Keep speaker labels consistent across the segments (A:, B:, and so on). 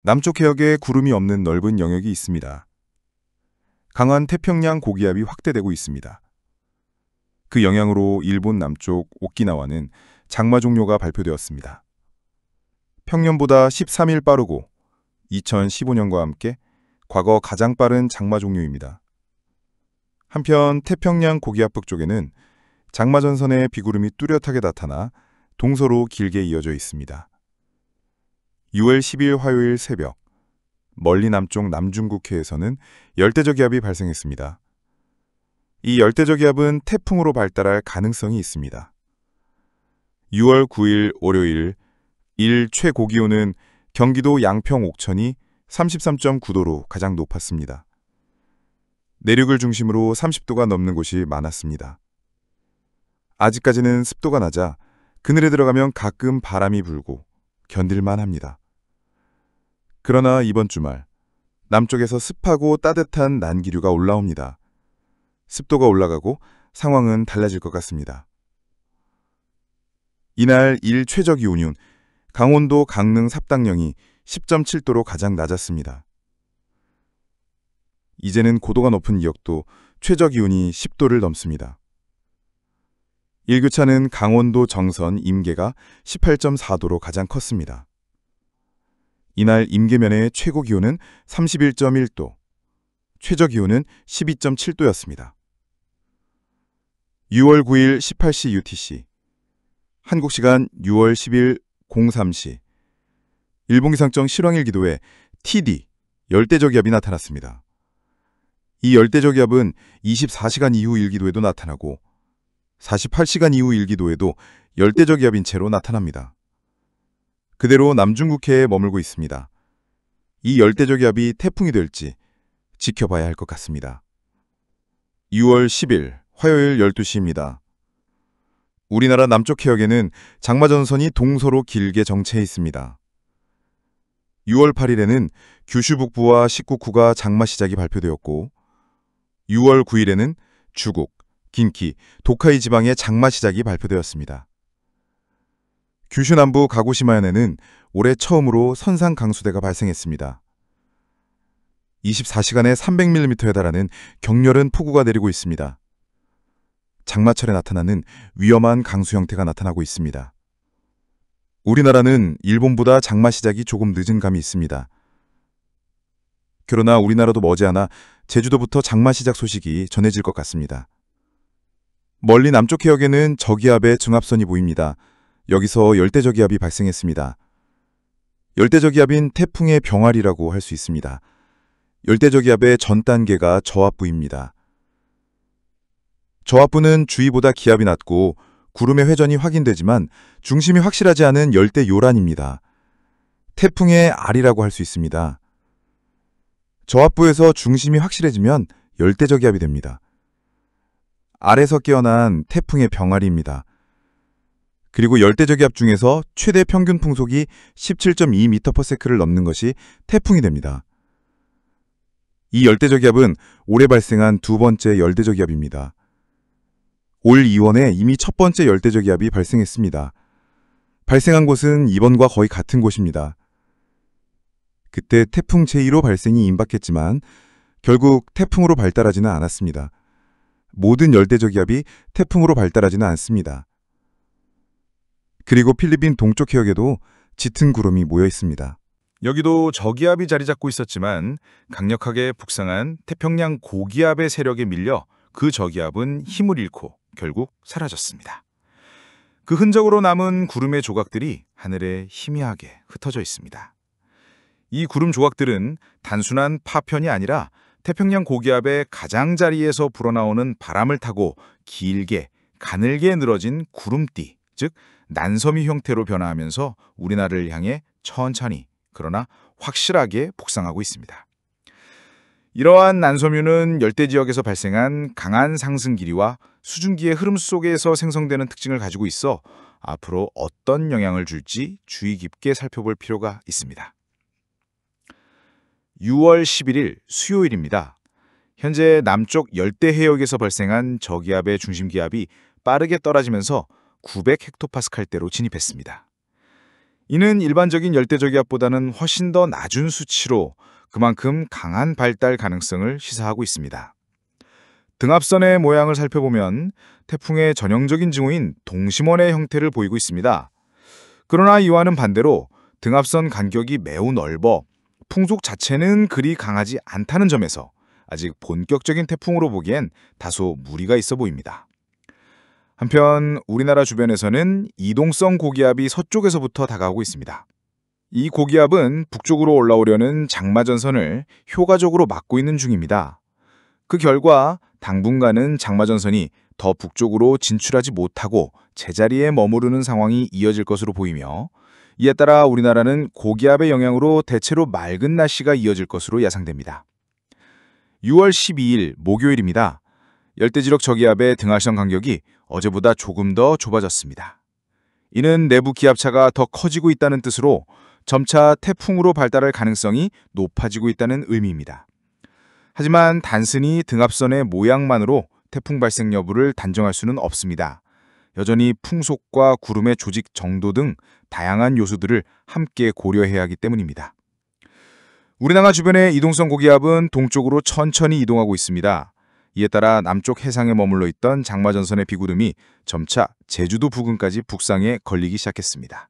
A: 남쪽 해역에 구름이 없는 넓은 영역이 있습니다. 강한 태평양 고기압이 확대되고 있습니다. 그 영향으로 일본 남쪽 오키나와는 장마 종료가 발표되었습니다. 평년보다 13일 빠르고 2015년과 함께 과거 가장 빠른 장마 종료입니다. 한편 태평양 고기압 북쪽에는 장마 전선의 비구름이 뚜렷하게 나타나 동서로 길게 이어져 있습니다. 6월 10일 화요일 새벽, 멀리 남쪽 남중국해에서는 열대적 기압이 발생했습니다. 이 열대적 기압은 태풍으로 발달할 가능성이 있습니다. 6월 9일 월요일, 일 최고기온은 경기도 양평 옥천이 33.9도로 가장 높았습니다. 내륙을 중심으로 30도가 넘는 곳이 많았습니다. 아직까지는 습도가 낮아 그늘에 들어가면 가끔 바람이 불고 견딜만 합니다. 그러나 이번 주말, 남쪽에서 습하고 따뜻한 난기류가 올라옵니다. 습도가 올라가고 상황은 달라질 것 같습니다. 이날 일 최저기온은 강원도 강릉 삽당령이 10.7도로 가장 낮았습니다. 이제는 고도가 높은 이역도 최저기온이 10도를 넘습니다. 일교차는 강원도 정선 임계가 18.4도로 가장 컸습니다. 이날 임계면의 최고기온은 31.1도, 최저기온은 12.7도였습니다. 6월 9일 18시 UTC, 한국시간 6월 10일 03시, 일본기상청 실황일기도에 TD, 열대적 기압이 나타났습니다. 이 열대적 기압은 24시간 이후 일기도에도 나타나고 48시간 이후 일기도에도 열대적 기압인 채로 나타납니다. 그대로 남중국해에 머물고 있습니다. 이 열대적 기압이 태풍이 될지 지켜봐야 할 것 같습니다. 6월 10일 화요일 12시입니다. 우리나라 남쪽 해역에는 장마전선이 동서로 길게 정체해 있습니다. 6월 8일에는 규슈 북부와 식국후가 장마 시작이 발표되었고 6월 9일에는 주국, 긴키, 도카이 지방의 장마 시작이 발표되었습니다. 규슈 남부 가고시마현에는 올해 처음으로 선상 강수대가 발생했습니다. 24시간에 300mm에 달하는 격렬한 폭우가 내리고 있습니다. 장마철에 나타나는 위험한 강수 형태가 나타나고 있습니다. 우리나라는 일본보다 장마 시작이 조금 늦은 감이 있습니다. 그러나 우리나라도 머지않아 제주도부터 장마 시작 소식이 전해질 것 같습니다. 멀리 남쪽 해역에는 저기압의 중압선이 보입니다. 여기서 열대적 기압이 발생했습니다. 열대적 기압인 태풍의 병아리라고 할 수 있습니다. 열대적 기압의 전 단계가 저압부입니다. 저압부는 주위보다 기압이 낮고 구름의 회전이 확인되지만 중심이 확실하지 않은 열대 요란입니다. 태풍의 알이라고 할 수 있습니다. 저압부에서 중심이 확실해지면 열대적 기압이 됩니다. 알에서 깨어난 태풍의 병아리입니다. 그리고 열대적 기압 중에서 최대 평균 풍속이 17.2m/s를 넘는 것이 태풍이 됩니다. 이 열대적 기압은 올해 발생한 두 번째 열대적 기압입니다. 올 2월에 이미 첫 번째 열대적 기압이 발생했습니다. 발생한 곳은 이번과 거의 같은 곳입니다. 그때 태풍 제1호 발생이 임박했지만 결국 태풍으로 발달하지는 않았습니다. 모든 열대적 기압이 태풍으로 발달하지는 않습니다. 그리고 필리핀 동쪽 해역에도 짙은 구름이 모여 있습니다.
B: 여기도 저기압이 자리 잡고 있었지만 강력하게 북상한 태평양 고기압의 세력에 밀려 그 저기압은 힘을 잃고 결국 사라졌습니다. 그 흔적으로 남은 구름의 조각들이 하늘에 희미하게 흩어져 있습니다. 이 구름 조각들은 단순한 파편이 아니라 태평양 고기압의 가장자리에서 불어나오는 바람을 타고 길게 가늘게 늘어진 구름띠, 즉 난섬이 형태로 변화하면서 우리나라를 향해 천천히 그러나 확실하게 북상하고 있습니다. 이러한 난섬유는 열대지역에서 발생한 강한 상승 길이와 수증기의 흐름 속에서 생성되는 특징을 가지고 있어 앞으로 어떤 영향을 줄지 주의 깊게 살펴볼 필요가 있습니다. 6월 11일 수요일입니다. 현재 남쪽 열대 해역에서 발생한 저기압의 중심기압이 빠르게 떨어지면서 900헥토파스칼대로 진입했습니다. 이는 일반적인 열대저기압보다는 훨씬 더 낮은 수치로 그만큼 강한 발달 가능성을 시사하고 있습니다. 등압선의 모양을 살펴보면 태풍의 전형적인 징후인 동심원의 형태를 보이고 있습니다. 그러나 이와는 반대로 등압선 간격이 매우 넓어 풍속 자체는 그리 강하지 않다는 점에서 아직 본격적인 태풍으로 보기엔 다소 무리가 있어 보입니다. 한편 우리나라 주변에서는 이동성 고기압이 서쪽에서부터 다가오고 있습니다. 이 고기압은 북쪽으로 올라오려는 장마전선을 효과적으로 막고 있는 중입니다. 그 결과 당분간은 장마전선이 더 북쪽으로 진출하지 못하고 제자리에 머무르는 상황이 이어질 것으로 보이며 이에 따라 우리나라는 고기압의 영향으로 대체로 맑은 날씨가 이어질 것으로 예상됩니다. 6월 12일 목요일입니다. 열대지력 저기압의 등하선 간격이 어제보다 조금 더 좁아졌습니다. 이는 내부 기압차가 더 커지고 있다는 뜻으로 점차 태풍으로 발달할 가능성이 높아지고 있다는 의미입니다. 하지만 단순히 등압선의 모양만으로 태풍 발생 여부를 단정할 수는 없습니다. 여전히 풍속과 구름의 조직 정도 등 다양한 요소들을 함께 고려해야 하기 때문입니다. 우리나라 주변의 이동성 고기압은 동쪽으로 천천히 이동하고 있습니다. 이에 따라 남쪽 해상에 머물러 있던 장마전선의 비구름이 점차 제주도 부근까지 북상에 걸리기 시작했습니다.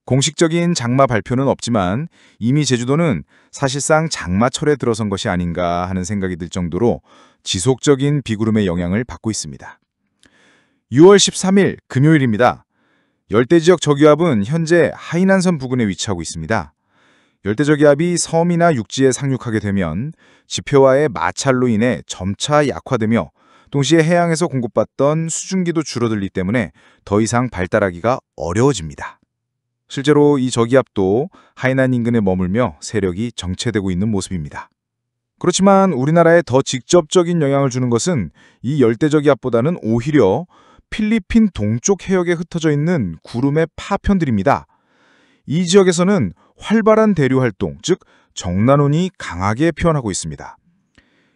B: 공식적인 장마 발표는 없지만 이미 제주도는 사실상 장마철에 들어선 것이 아닌가 하는 생각이 들 정도로 지속적인 비구름의 영향을 받고 있습니다. 6월 13일 금요일입니다. 열대지역 저기압은 현재 하이난선 부근에 위치하고 있습니다. 열대저기압이 섬이나 육지에 상륙하게 되면 지표와의 마찰로 인해 점차 약화되며 동시에 해양에서 공급받던 수증기도 줄어들기 때문에 더 이상 발달하기가 어려워집니다. 실제로 이 저기압도 하이난 인근에 머물며 세력이 정체되고 있는 모습입니다. 그렇지만 우리나라에 더 직접적인 영향을 주는 것은 이 열대저기압보다는 오히려 필리핀 동쪽 해역에 흩어져 있는 구름의 파편들입니다. 이 지역에서는 활발한 대류 활동, 즉 정난운이 강하게 표현하고 있습니다.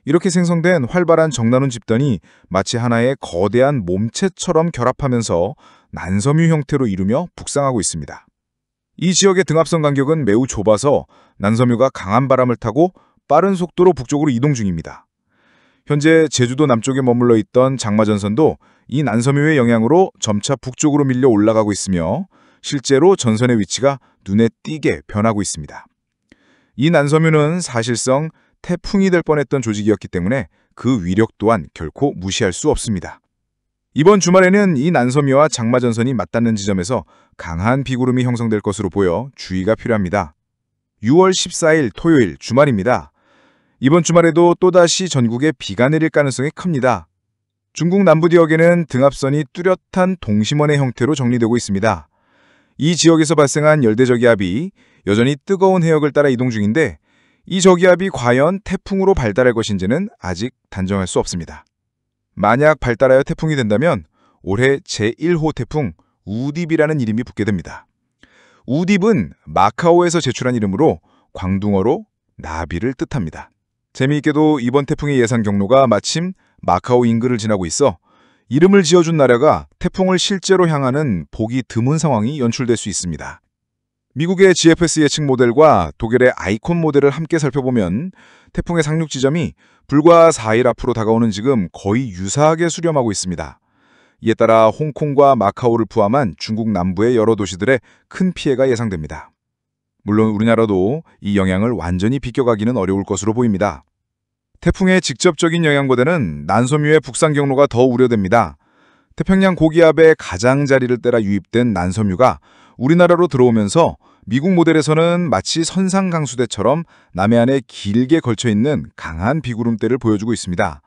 B: 이렇게 생성된 활발한 정난운 집단이 마치 하나의 거대한 몸체처럼 결합하면서 난섬유 형태로 이루며 북상하고 있습니다. 이 지역의 등압선 간격은 매우 좁아서 난섬유가 강한 바람을 타고 빠른 속도로 북쪽으로 이동 중입니다. 현재 제주도 남쪽에 머물러 있던 장마전선도 이 난섬유의 영향으로 점차 북쪽으로 밀려 올라가고 있으며 실제로 전선의 위치가 눈에 띄게 변하고 있습니다. 이 난섬유는 사실상 태풍이 될 뻔했던 조직이었기 때문에 그 위력 또한 결코 무시할 수 없습니다. 이번 주말에는 이 난섬유와 장마전선이 맞닿는 지점에서 강한 비구름이 형성될 것으로 보여 주의가 필요합니다. 6월 14일 토요일 주말입니다. 이번 주말에도 또다시 전국에 비가 내릴 가능성이 큽니다. 중국 남부 지역에는 등압선이 뚜렷한 동심원의 형태로 정리되고 있습니다. 이 지역에서 발생한 열대저기압이 여전히 뜨거운 해역을 따라 이동 중인데 이 저기압이 과연 태풍으로 발달할 것인지는 아직 단정할 수 없습니다. 만약 발달하여 태풍이 된다면 올해 제1호 태풍 우딥이라는 이름이 붙게 됩니다. 우딥은 마카오에서 제출한 이름으로 광둥어로 나비를 뜻합니다. 재미있게도 이번 태풍의 예상 경로가 마침 마카오 인근을 지나고 있어 이름을 지어준 나라가 태풍을 실제로 향하는 보기 드문 상황이 연출될 수 있습니다. 미국의 GFS 예측 모델과 독일의 아이콘 모델을 함께 살펴보면 태풍의 상륙 지점이 불과 4일 앞으로 다가오는 지금 거의 유사하게 수렴하고 있습니다. 이에 따라 홍콩과 마카오를 포함한 중국 남부의 여러 도시들의 큰 피해가 예상됩니다. 물론 우리나라도 이 영향을 완전히 비껴가기는 어려울 것으로 보입니다. 태풍의 직접적인 영향보다는 난섬유의 북상 경로가 더 우려됩니다. 태평양 고기압의 가장자리를 따라 유입된 난섬유가 우리나라로 들어오면서 미국 모델에서는 마치 선상강수대처럼 남해안에 길게 걸쳐있는 강한 비구름대를 보여주고 있습니다.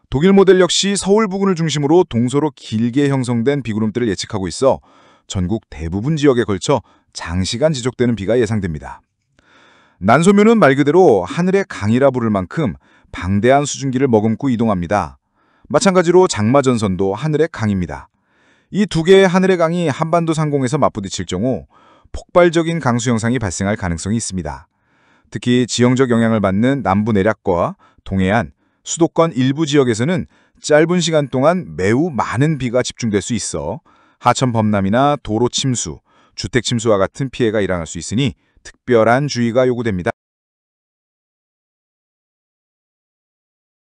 B: 독일 모델 역시 서울 부근을 중심으로 동서로 길게 형성된 비구름대를 예측하고 있어 전국 대부분 지역에 걸쳐 장시간 지속되는 비가 예상됩니다. 난섬유는 말 그대로 하늘의 강이라 부를 만큼 방대한 수증기를 머금고 이동합니다. 마찬가지로 장마전선도 하늘의 강입니다. 이 두 개의 하늘의 강이 한반도 상공에서 맞부딪힐 경우 폭발적인 강수 현상이 발생할 가능성이 있습니다. 특히 지형적 영향을 받는 남부 내륙과 동해안, 수도권 일부 지역에서는 짧은 시간 동안 매우 많은 비가 집중될 수 있어 하천 범람이나 도로 침수, 주택 침수와 같은 피해가 일어날 수 있으니 특별한 주의가 요구됩니다.